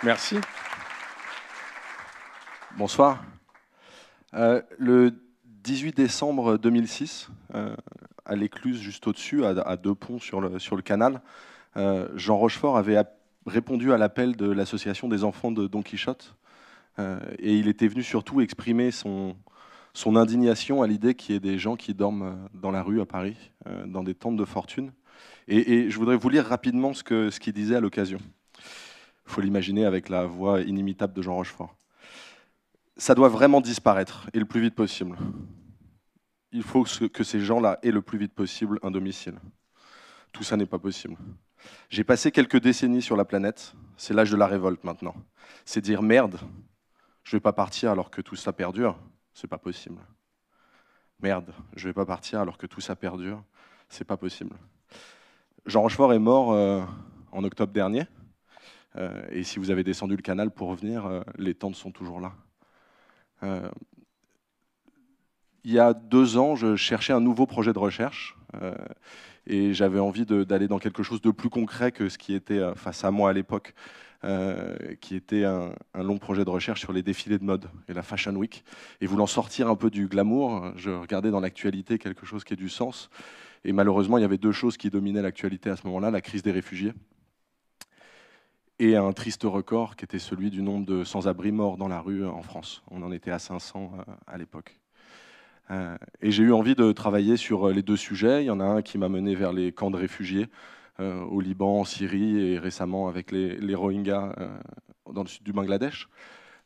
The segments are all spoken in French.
Merci. Bonsoir. Le 18 décembre 2006, à l'écluse juste au-dessus, à deux ponts sur le canal, Jean Rochefort avait répondu à l'appel de l'association des enfants de Don Quichotte. Et il était venu surtout exprimer son indignation à l'idée qu'il y ait des gens qui dorment dans la rue à Paris, dans des tentes de fortune. Et je voudrais vous lire rapidement ce qu'il disait à l'occasion. Il faut l'imaginer avec la voix inimitable de Jean Rochefort. Ça doit vraiment disparaître, et le plus vite possible. Il faut que ces gens-là aient le plus vite possible un domicile. Tout ça n'est pas possible. J'ai passé quelques décennies sur la planète, c'est l'âge de la révolte maintenant. C'est dire merde, je ne vais pas partir alors que tout ça perdure, c'est pas possible. Merde, je ne vais pas partir alors que tout ça perdure, c'est pas possible. Jean Rochefort est mort en octobre dernier, et si vous avez descendu le canal pour revenir, les tentes sont toujours là. Il y a 2 ans, je cherchais un nouveau projet de recherche et j'avais envie d'aller dans quelque chose de plus concret que ce qui était face à moi à l'époque, qui était un long projet de recherche sur les défilés de mode et la Fashion Week. Et voulant sortir un peu du glamour, je regardais dans l'actualité quelque chose qui ait du sens. Et malheureusement, il y avait 2 choses qui dominaient l'actualité à ce moment-là, la crise des réfugiés et un triste record qui était celui du nombre de sans-abri morts dans la rue en France. On en était à 500 à l'époque. Et j'ai eu envie de travailler sur les 2 sujets. Il y en a un qui m'a mené vers les camps de réfugiés au Liban, en Syrie et récemment avec les Rohingyas dans le sud du Bangladesh.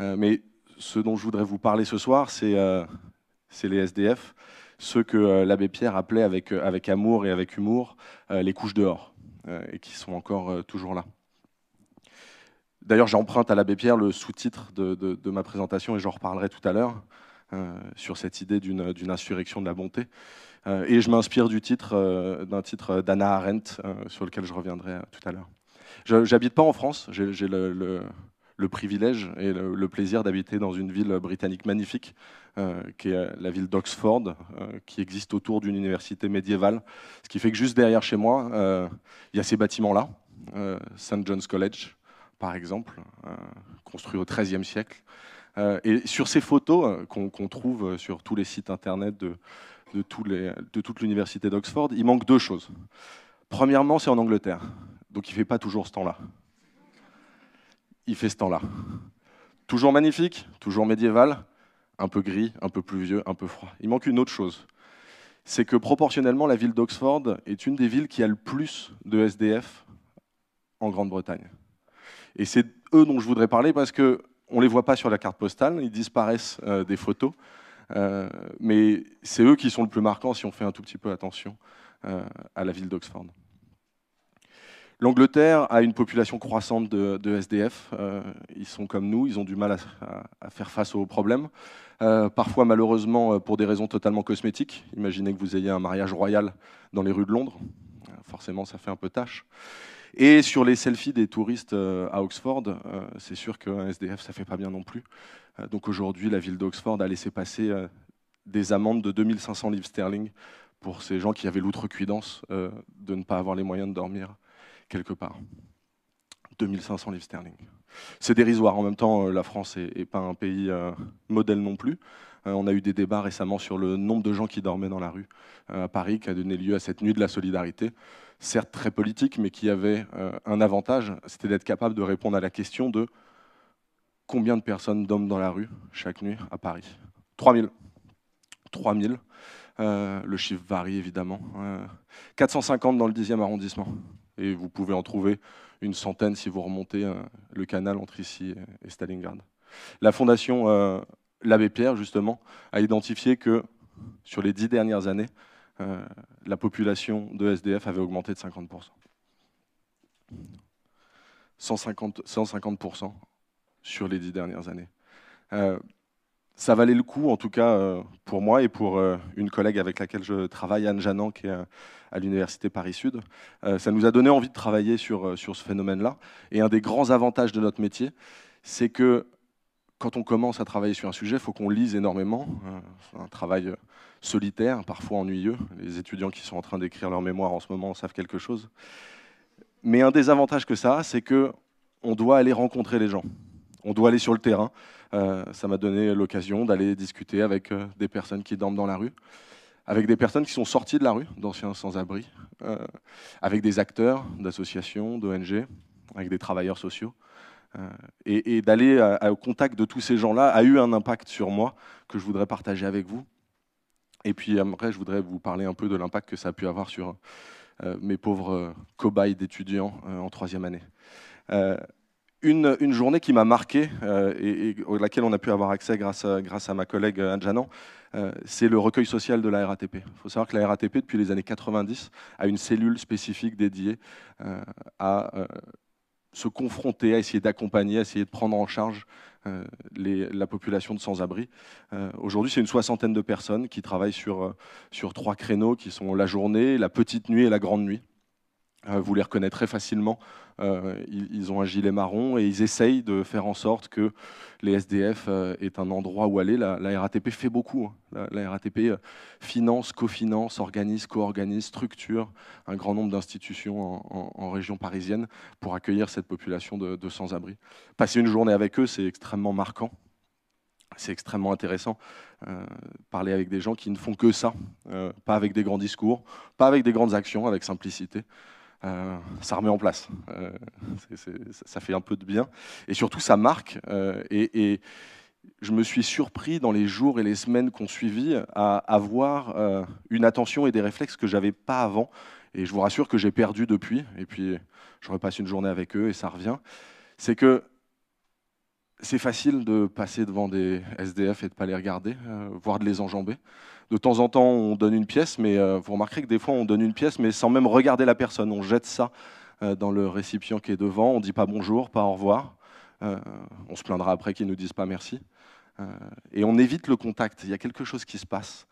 Mais ce dont je voudrais vous parler ce soir, c'est les SDF, ceux que l'abbé Pierre appelait avec amour et avec humour les couches dehors, et qui sont encore toujours là. D'ailleurs, j'emprunte à l'abbé Pierre le sous-titre de ma présentation et j'en reparlerai tout à l'heure. Sur cette idée d'une insurrection de la bonté. Et je m'inspire d'un titre d'Hannah Arendt, sur lequel je reviendrai tout à l'heure. Je n'habite pas en France, j'ai le privilège et le plaisir d'habiter dans une ville britannique magnifique, qui est la ville d'Oxford, qui existe autour d'une université médiévale. Ce qui fait que juste derrière chez moi, il y a ces bâtiments-là, St. John's College, par exemple, construit au XIIIe siècle. Et sur ces photos qu'on trouve sur tous les sites internet de toute l'université d'Oxford, il manque 2 choses. Premièrement, c'est en Angleterre, donc il ne fait pas toujours ce temps-là. Il fait ce temps-là. Toujours magnifique, toujours médiéval, un peu gris, un peu pluvieux, un peu froid. Il manque une autre chose, c'est que proportionnellement, la ville d'Oxford est une des villes qui a le plus de SDF en Grande-Bretagne. Et c'est eux dont je voudrais parler parce que on ne les voit pas sur la carte postale, ils disparaissent des photos, mais c'est eux qui sont le plus marquants si on fait un tout petit peu attention à la ville d'Oxford. L'Angleterre a une population croissante de SDF, ils sont comme nous, ils ont du mal à faire face aux problèmes, parfois malheureusement pour des raisons totalement cosmétiques. Imaginez que vous ayez un mariage royal dans les rues de Londres, forcément ça fait un peu tâche. Et sur les selfies des touristes à Oxford, c'est sûr qu'un SDF, ça ne fait pas bien non plus. Donc aujourd'hui, la ville d'Oxford a laissé passer des amendes de 2500 livres sterling pour ces gens qui avaient l'outrecuidance de ne pas avoir les moyens de dormir quelque part. 2500 livres sterling. C'est dérisoire. En même temps, la France n'est pas un pays modèle non plus. On a eu des débats récemment sur le nombre de gens qui dormaient dans la rue à Paris, qui a donné lieu à cette nuit de la solidarité, certes très politique, mais qui avait un avantage, c'était d'être capable de répondre à la question de combien de personnes dorment dans la rue chaque nuit à Paris. 3000. 3000. Le chiffre varie évidemment. 450 dans le 10e arrondissement. Et vous pouvez en trouver une centaine si vous remontez le canal entre ici et Stalingrad. La fondation l'Abbé Pierre, justement, a identifié que sur les 10 dernières années, la population de SDF avait augmenté de 50%. 150% sur les 10 dernières années. Ça valait le coup, en tout cas pour moi et pour une collègue avec laquelle je travaille, Anne Janant, qui est à l'Université Paris-Sud. Ça nous a donné envie de travailler sur ce phénomène-là. Et un des grands avantages de notre métier, c'est que quand on commence à travailler sur un sujet, il faut qu'on lise énormément. C'est un travail solitaire, parfois ennuyeux. Les étudiants qui sont en train d'écrire leur mémoire en ce moment en savent quelque chose. Mais un des avantages que ça a, c'est que on doit aller rencontrer les gens. On doit aller sur le terrain. Ça m'a donné l'occasion d'aller discuter avec des personnes qui dorment dans la rue, avec des personnes qui sont sorties de la rue, d'anciens sans-abri, avec des acteurs d'associations, d'ONG, avec des travailleurs sociaux. Et d'aller au contact de tous ces gens-là a eu un impact sur moi que je voudrais partager avec vous. Et puis après, je voudrais vous parler un peu de l'impact que ça a pu avoir sur mes pauvres cobayes d'étudiants en 3e année. Une journée qui m'a marqué et à laquelle on a pu avoir accès grâce à ma collègue Adjanan, c'est le recueil social de la RATP. Il faut savoir que la RATP, depuis les années 90, a une cellule spécifique dédiée à se confronter, à essayer d'accompagner, à essayer de prendre en charge la population de sans-abri. Aujourd'hui, c'est une 60aine de personnes qui travaillent sur 3 créneaux qui sont la journée, la petite nuit et la grande nuit. Vous les reconnaissez très facilement. Ils ont un gilet marron et ils essayent de faire en sorte que les SDF aient un endroit où aller. La RATP fait beaucoup. La RATP finance, cofinance, organise, co-organise, structure un grand nombre d'institutions en région parisienne pour accueillir cette population de sans-abri. Passer une journée avec eux, c'est extrêmement marquant. C'est extrêmement intéressant. Parler avec des gens qui ne font que ça, pas avec des grands discours, pas avec des grandes actions, avec simplicité. Ça remet en place. Ça fait un peu de bien. Et surtout, ça marque. Et je me suis surpris dans les jours et les semaines qu'on suivit à avoir une attention et des réflexes que je n'avais pas avant. Et je vous rassure que j'ai perdu depuis. Et puis, je repasse une journée avec eux et ça revient. C'est que c'est facile de passer devant des SDF et de ne pas les regarder, voire de les enjamber. De temps en temps, on donne une pièce, mais vous remarquerez que des fois, on donne une pièce, mais sans même regarder la personne. On jette ça dans le récipient qui est devant, on ne dit pas bonjour, pas au revoir. On se plaindra après qu'ils ne nous disent pas merci. Et on évite le contact. Il y a quelque chose qui se passe.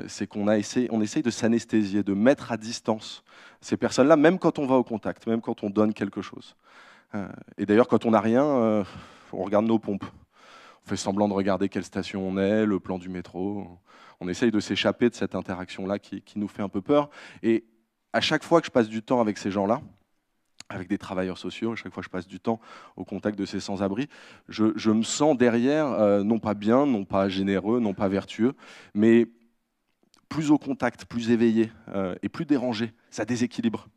C'est qu'on essaye de s'anesthésier, de mettre à distance ces personnes-là, même quand on va au contact, même quand on donne quelque chose. Et d'ailleurs, quand on n'a rien, on regarde nos pompes. On fait semblant de regarder quelle station on est, le plan du métro. On essaye de s'échapper de cette interaction-là qui nous fait un peu peur. Et à chaque fois que je passe du temps avec ces gens-là, avec des travailleurs sociaux, à chaque fois que je passe du temps au contact de ces sans-abri, je me sens derrière, non pas bien, non pas généreux, non pas vertueux, mais plus au contact, plus éveillé et plus dérangé. Ça déséquilibre.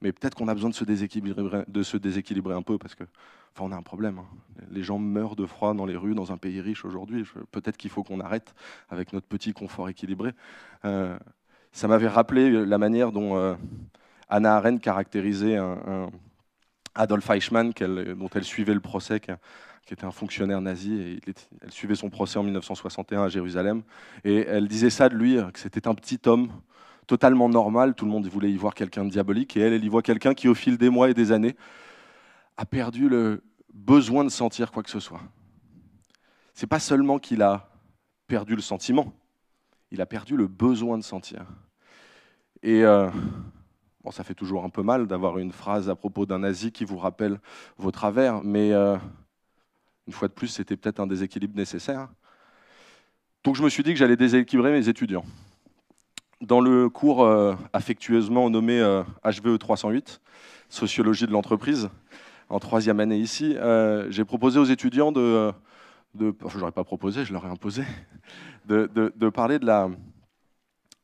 Mais peut-être qu'on a besoin de se déséquilibrer un peu parce que, enfin, on a un problème. Les gens meurent de froid dans les rues, dans un pays riche aujourd'hui. Peut-être qu'il faut qu'on arrête avec notre petit confort équilibré. Ça m'avait rappelé la manière dont Hannah Arendt caractérisait Adolf Eichmann, dont elle suivait le procès, qui était un fonctionnaire nazi. Et elle suivait son procès en 1961 à Jérusalem. Et elle disait ça de lui, que c'était un petit homme totalement normal, tout le monde voulait y voir quelqu'un de diabolique, et elle y voit quelqu'un qui, au fil des mois et des années, a perdu le besoin de sentir quoi que ce soit. C'est pas seulement qu'il a perdu le sentiment, il a perdu le besoin de sentir. Et bon, ça fait toujours un peu mal d'avoir une phrase à propos d'un nazi qui vous rappelle vos travers, mais une fois de plus, c'était peut-être un déséquilibre nécessaire. Donc je me suis dit que j'allais déséquilibrer mes étudiants. Dans le cours affectueusement nommé HVE 308, Sociologie de l'entreprise, en 3e année ici, j'ai proposé aux étudiants enfin, je n'aurais pas proposé, je leur ai imposé, de parler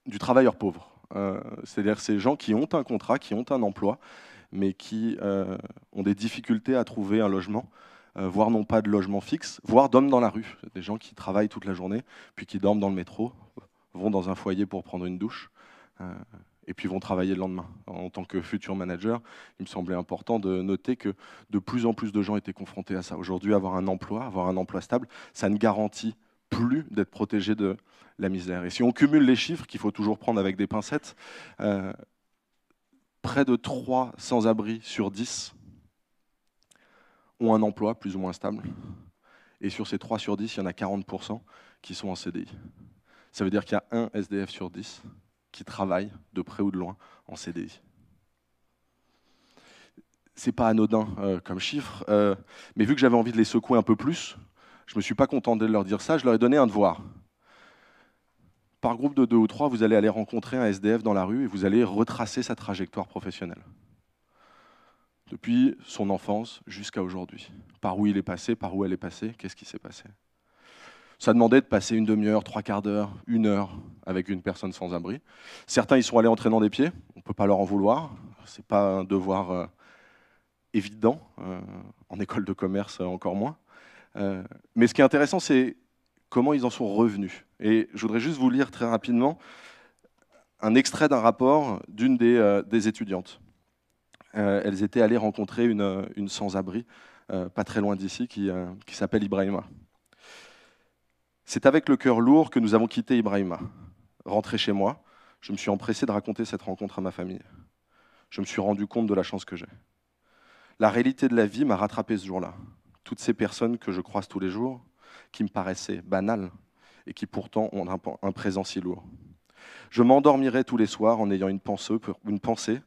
du travailleur pauvre. C'est-à-dire ces gens qui ont un contrat, qui ont un emploi, mais qui ont des difficultés à trouver un logement, voire non pas de logement fixe, voire dorment dans la rue. Des gens qui travaillent toute la journée, puis qui dorment dans le métro, vont dans un foyer pour prendre une douche, et puis vont travailler le lendemain. En tant que futur manager, il me semblait important de noter que de plus en plus de gens étaient confrontés à ça. Aujourd'hui, avoir un emploi stable, ça ne garantit plus d'être protégé de la misère. Et si on cumule les chiffres, qu'il faut toujours prendre avec des pincettes, près de 3 sans-abri sur 10 ont un emploi plus ou moins stable. Et sur ces 3 sur 10, il y en a 40% qui sont en CDI. Ça veut dire qu'il y a un SDF sur 10 qui travaille de près ou de loin en CDI. C'est pas anodin comme chiffre, mais vu que j'avais envie de les secouer un peu plus, je me suis pas contenté de leur dire ça, je leur ai donné un devoir. Par groupe de 2 ou 3, vous allez aller rencontrer un SDF dans la rue et vous allez retracer sa trajectoire professionnelle. depuis son enfance jusqu'à aujourd'hui. Par où il est passé, par où elle est passée, qu'est-ce qui s'est passé. Ça demandait de passer une demi-heure, 3/4 d'heure, 1 heure avec une personne sans abri. Certains y sont allés en traînant des pieds, on ne peut pas leur en vouloir, ce n'est pas un devoir évident, en école de commerce encore moins. Mais ce qui est intéressant, c'est comment ils en sont revenus. Et je voudrais juste vous lire très rapidement un extrait d'un rapport d'une des étudiantes. Elles étaient allées rencontrer une sans-abri, pas très loin d'ici, qui s'appelle Ibrahima. C'est avec le cœur lourd que nous avons quitté Ibrahima. Rentré chez moi, je me suis empressé de raconter cette rencontre à ma famille. Je me suis rendu compte de la chance que j'ai. La réalité de la vie m'a rattrapé ce jour-là. Toutes ces personnes que je croise tous les jours, qui me paraissaient banales et qui pourtant ont un présent si lourd. Je m'endormirai tous les soirs en ayant une pensée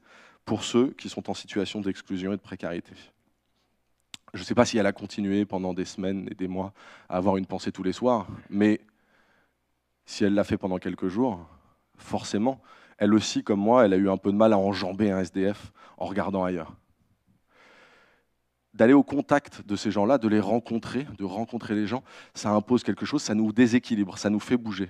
pour ceux qui sont en situation d'exclusion et de précarité. Je ne sais pas si elle a continué pendant des semaines et des mois à avoir une pensée tous les soirs, mais si elle l'a fait pendant quelques jours, forcément, elle aussi, comme moi, elle a eu un peu de mal à enjamber un SDF en regardant ailleurs. D'aller au contact de ces gens-là, de les rencontrer, de rencontrer les gens, ça impose quelque chose, ça nous déséquilibre, ça nous fait bouger.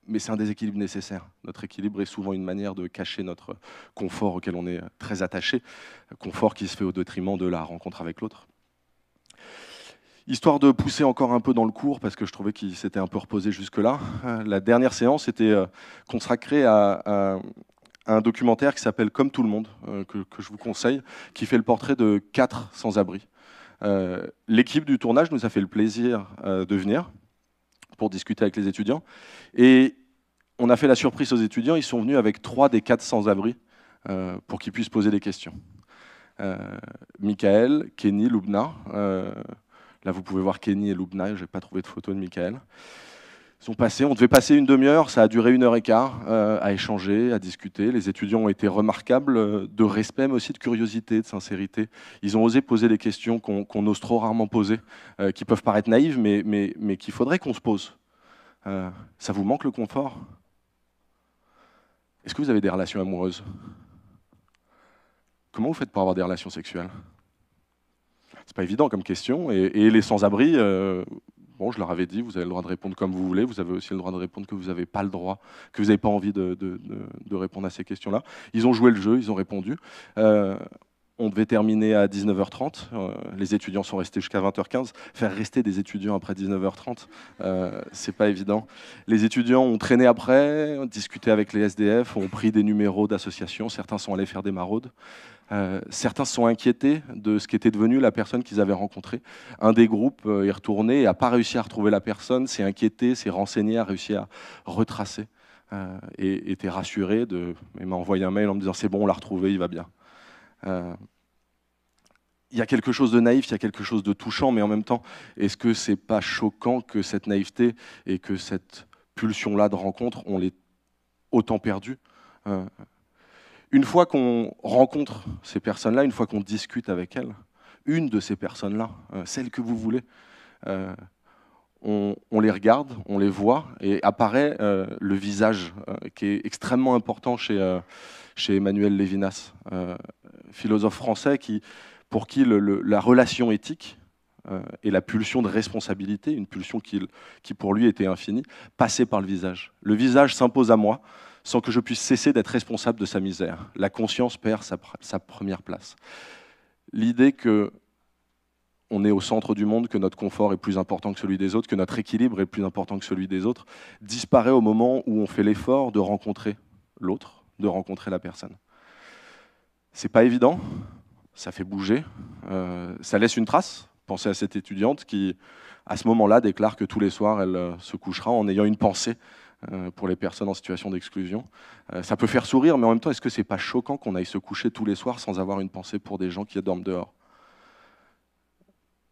Mais c'est un déséquilibre nécessaire. Notre équilibre est souvent une manière de cacher notre confort auquel on est très attaché, confort qui se fait au détriment de la rencontre avec l'autre. Histoire de pousser encore un peu dans le cours, parce que je trouvais qu'il s'était un peu reposé jusque-là, la dernière séance était consacrée à un documentaire qui s'appelle Comme tout le monde, que je vous conseille, qui fait le portrait de 4 sans-abri. L'équipe du tournage nous a fait le plaisir de venir pour discuter avec les étudiants. Et on a fait la surprise aux étudiants, ils sont venus avec 3 des 4 sans-abri pour qu'ils puissent poser des questions. Michael, Kenny, Loubna. Là, vous pouvez voir Kenny et Loubna, je n'ai pas trouvé de photo de Michael. Ils sont passés, on devait passer une demi-heure, ça a duré 1h15 à échanger, à discuter. Les étudiants ont été remarquables de respect, mais aussi de curiosité, de sincérité. Ils ont osé poser des questions qu'on ose trop rarement poser, qui peuvent paraître naïves, mais qu'il faudrait qu'on se pose. Ça vous manque le confort? Est-ce que vous avez des relations amoureuses? Comment vous faites pour avoir des relations sexuelles? C'est pas évident comme question. Et les sans-abri, bon, je leur avais dit, vous avez le droit de répondre comme vous voulez, vous avez aussi le droit de répondre que vous n'avez pas le droit, que vous n'avez pas envie de répondre à ces questions-là. Ils ont joué le jeu, ils ont répondu. On devait terminer à 19h30, les étudiants sont restés jusqu'à 20h15. Faire rester des étudiants après 19h30, c'est pas évident. Les étudiants ont traîné après, ont discuté avec les SDF, ont pris des numéros d'associations, certains sont allés faire des maraudes. Certains se sont inquiétés de ce qu'était devenue la personne qu'ils avaient rencontrée. Un des groupes est retourné et n'a pas réussi à retrouver la personne, s'est inquiété, s'est renseigné, a réussi à retracer et était rassuré. Il m'a envoyé un mail en me disant « c'est bon, on l'a retrouvé, il va bien ». Il y a quelque chose de naïf, il y a quelque chose de touchant, mais en même temps, est-ce que c'est pas choquant que cette naïveté et que cette pulsion-là de rencontre, on l'ait autant perdue? Une fois qu'on rencontre ces personnes-là, une fois qu'on discute avec elles, une de ces personnes-là, celle que vous voulez, on les regarde, on les voit, et apparaît le visage, qui est extrêmement important chez Emmanuel Lévinas, philosophe français pour qui la relation éthique et la pulsion de responsabilité, une pulsion qui pour lui était infinie, passait par le visage. Le visage s'impose à moi, sans que je puisse cesser d'être responsable de sa misère. La conscience perd sa première place. L'idée qu'on est au centre du monde, que notre confort est plus important que celui des autres, que notre équilibre est plus important que celui des autres, disparaît au moment où on fait l'effort de rencontrer l'autre, de rencontrer la personne. C'est pas évident, ça fait bouger, ça laisse une trace. Pensez à cette étudiante qui, à ce moment-là, déclare que tous les soirs, elle se couchera en ayant une pensée pour les personnes en situation d'exclusion. Ça peut faire sourire, mais en même temps, est-ce que c'est pas choquant qu'on aille se coucher tous les soirs sans avoir une pensée pour des gens qui dorment dehors?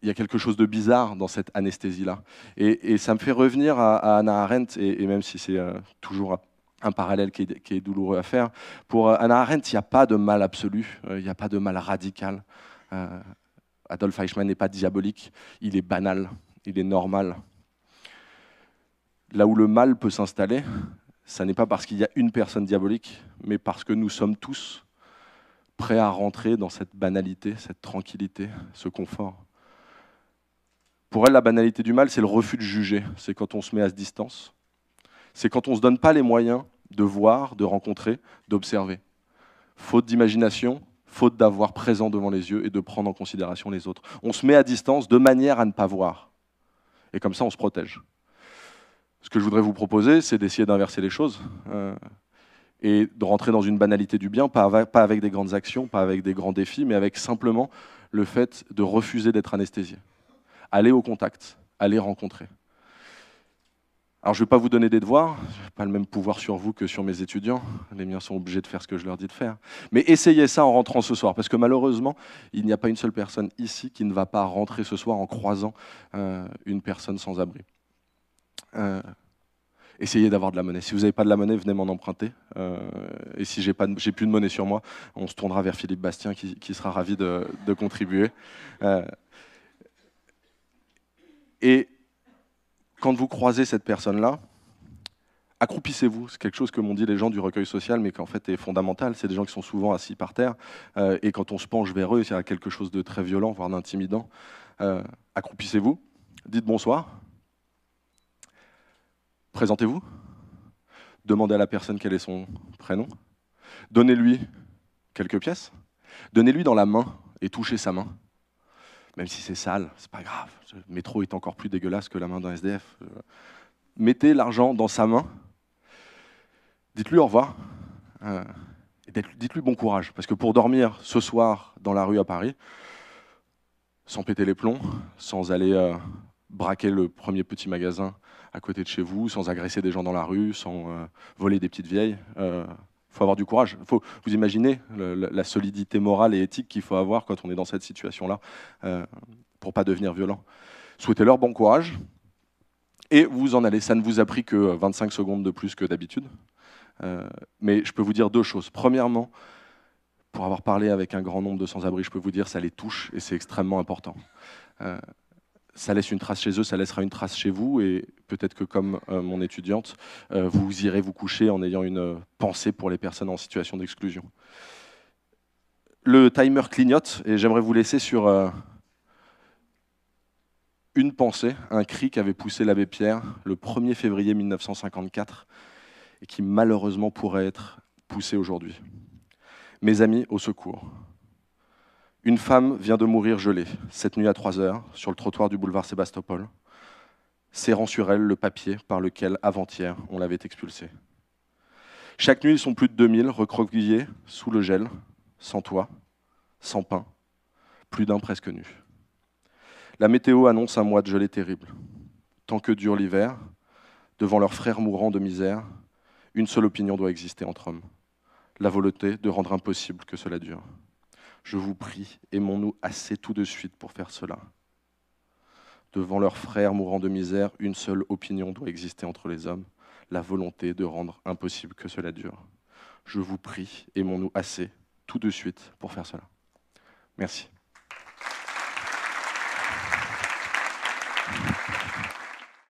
Il y a quelque chose de bizarre dans cette anesthésie-là. Et ça me fait revenir à Hannah Arendt, et même si c'est toujours un parallèle qui est douloureux à faire, pour Hannah Arendt, il n'y a pas de mal absolu, il n'y a pas de mal radical. Adolf Eichmann n'est pas diabolique, il est banal, il est normal. Là où le mal peut s'installer, ça n'est pas parce qu'il y a une personne diabolique, mais parce que nous sommes tous prêts à rentrer dans cette banalité, cette tranquillité, ce confort. Pour elle, la banalité du mal, c'est le refus de juger, c'est quand on se met à distance, c'est quand on ne se donne pas les moyens de voir, de rencontrer, d'observer. Faute d'imagination, faute d'avoir présent devant les yeux et de prendre en considération les autres. On se met à distance de manière à ne pas voir. Et comme ça, on se protège. Ce que je voudrais vous proposer, c'est d'essayer d'inverser les choses et de rentrer dans une banalité du bien, pas avec des grandes actions, pas avec des grands défis, mais avec simplement le fait de refuser d'être anesthésié. Aller au contact, aller rencontrer. Alors, je ne vais pas vous donner des devoirs, je n'ai pas le même pouvoir sur vous que sur mes étudiants, les miens sont obligés de faire ce que je leur dis de faire. Mais essayez ça en rentrant ce soir, parce que malheureusement, il n'y a pas une seule personne ici qui ne va pas rentrer ce soir en croisant une personne sans abri. Essayez d'avoir de la monnaie. Si vous n'avez pas de la monnaie, venez m'en emprunter. Et si j'ai plus de monnaie sur moi, on se tournera vers Philippe Bastien qui sera ravi de contribuer. Et quand vous croisez cette personne-là, accroupissez-vous. C'est quelque chose que m'ont dit les gens du recueil social, mais qui en fait est fondamental. C'est des gens qui sont souvent assis par terre. Et quand on se penche vers eux, il y a quelque chose de très violent, voire d'intimidant. Accroupissez-vous, dites bonsoir. Présentez-vous. Demandez à la personne quel est son prénom. Donnez-lui quelques pièces. Donnez-lui dans la main et touchez sa main. Même si c'est sale, c'est pas grave. Le métro est encore plus dégueulasse que la main d'un SDF. Mettez l'argent dans sa main. Dites-lui au revoir. Et dites-lui bon courage. Parce que pour dormir ce soir dans la rue à Paris, sans péter les plombs, sans aller braquer le premier petit magasin à côté de chez vous, sans agresser des gens dans la rue, sans voler des petites vieilles, il faut avoir du courage. Faut, vous imaginez la solidité morale et éthique qu'il faut avoir quand on est dans cette situation-là pour ne pas devenir violent. Souhaitez-leur bon courage et vous en allez. Ça ne vous a pris que 25 secondes de plus que d'habitude. Mais je peux vous dire deux choses. Premièrement, pour avoir parlé avec un grand nombre de sans-abri, je peux vous dire que ça les touche et c'est extrêmement important. Ça laisse une trace chez eux, ça laissera une trace chez vous, et peut-être que comme mon étudiante, vous irez vous coucher en ayant une pensée pour les personnes en situation d'exclusion. Le timer clignote, et j'aimerais vous laisser sur une pensée, un cri qu'avait poussé l'abbé Pierre le 1er février 1954, et qui malheureusement pourrait être poussé aujourd'hui. Mes amis, au secours. Une femme vient de mourir gelée, cette nuit à 3 heures, sur le trottoir du boulevard Sébastopol, serrant sur elle le papier par lequel, avant-hier, on l'avait expulsée. Chaque nuit, ils sont plus de 2000, recroquevillés, sous le gel, sans toit, sans pain, plus d'un presque nu. La météo annonce un mois de gelée terrible. Tant que dure l'hiver, devant leurs frères mourants de misère, une seule opinion doit exister entre hommes, la volonté de rendre impossible que cela dure. Je vous prie, aimons-nous assez tout de suite pour faire cela. Devant leurs frères mourant de misère, une seule opinion doit exister entre les hommes, la volonté de rendre impossible que cela dure. Je vous prie, aimons-nous assez tout de suite pour faire cela. Merci.